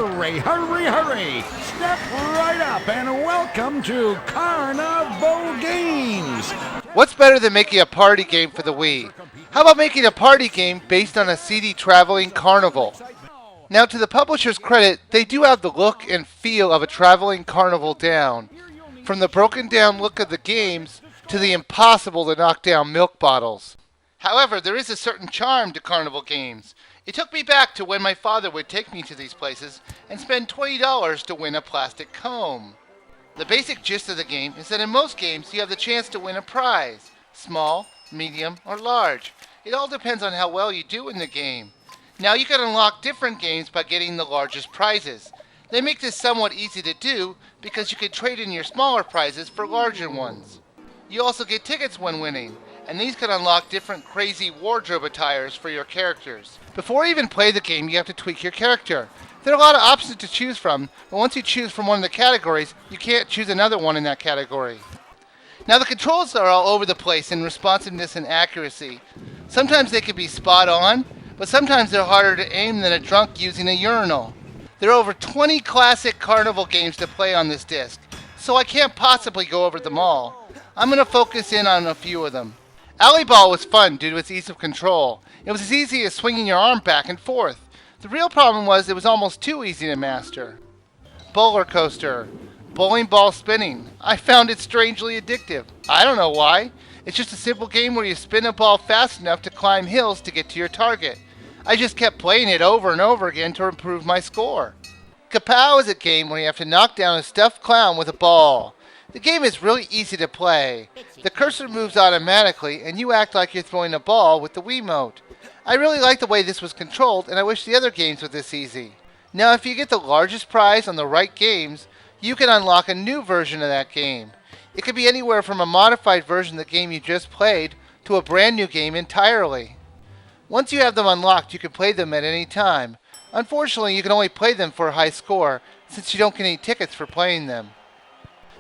Hurry, hurry, hurry! Step right up and welcome to Carnival Games! What's better than making a party game for the Wii? How about making a party game based on a seedy traveling carnival? Now, to the publisher's credit, they do have the look and feel of a traveling carnival down. From the broken down look of the games to the impossible to knock down milk bottles. However, there is a certain charm to Carnival Games. It took me back to when my father would take me to these places and spend $20 to win a plastic comb. The basic gist of the game is that in most games you have the chance to win a prize, small, medium, or large. It all depends on how well you do in the game. Now you can unlock different games by getting the largest prizes. They make this somewhat easy to do because you can trade in your smaller prizes for larger ones. You also get tickets when winning, and these can unlock different crazy wardrobe attires for your characters. Before you even play the game, you have to tweak your character. There are a lot of options to choose from, but once you choose from one of the categories, you can't choose another one in that category. Now the controls are all over the place in responsiveness and accuracy. Sometimes they can be spot on, but sometimes they're harder to aim than a drunk using a urinal. There are over 20 classic Carnival games to play on this disc, so I can't possibly go over them all. I'm going to focus in on a few of them. Alley Ball was fun due to its ease of control. It was as easy as swinging your arm back and forth. The real problem was it was almost too easy to master. Bowler Coaster. Bowling ball spinning. I found it strangely addictive. I don't know why. It's just a simple game where you spin a ball fast enough to climb hills to get to your target. I just kept playing it over and over again to improve my score. Kapow is a game where you have to knock down a stuffed clown with a ball. The game is really easy to play. The cursor moves automatically and you act like you're throwing a ball with the Wiimote. I really like the way this was controlled and I wish the other games were this easy. Now if you get the largest prize on the right games, you can unlock a new version of that game. It could be anywhere from a modified version of the game you just played to a brand new game entirely. Once you have them unlocked, you can play them at any time. Unfortunately, you can only play them for a high score since you don't get any tickets for playing them.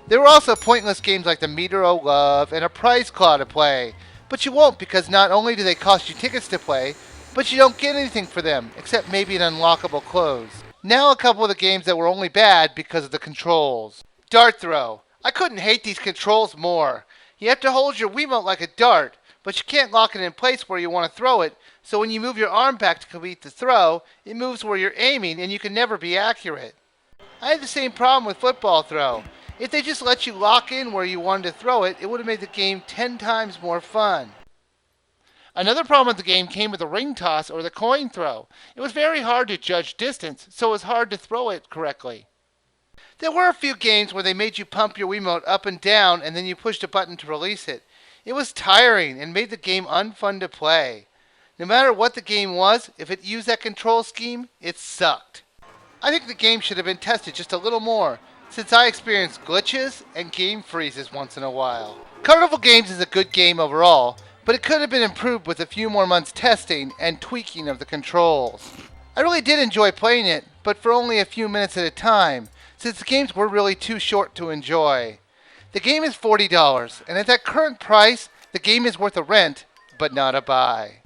There were also pointless games like the Meter O' Love and a Prize Claw to play, but you won't because not only do they cost you tickets to play, but you don't get anything for them, except maybe an unlockable clothes. Now a couple of the games that were only bad because of the controls. Dart Throw. I couldn't hate these controls more. You have to hold your Wiimote like a dart, but you can't lock it in place where you want to throw it, so when you move your arm back to complete the throw, it moves where you're aiming and you can never be accurate. I had the same problem with Football Throw. If they just let you lock in where you wanted to throw it, it would have made the game 10 times more fun. Another problem with the game came with the ring toss or the coin throw. It was very hard to judge distance, so it was hard to throw it correctly. There were a few games where they made you pump your Wiimote up and down and then you pushed a button to release it. It was tiring and made the game unfun to play. No matter what the game was, if it used that control scheme, it sucked. I think the game should have been tested just a little more, since I experienced glitches and game freezes once in a while. Carnival Games is a good game overall, but it could have been improved with a few more months testing and tweaking of the controls. I really did enjoy playing it, but for only a few minutes at a time, since the games were really too short to enjoy. The game is $40, and at that current price, the game is worth a rent, but not a buy.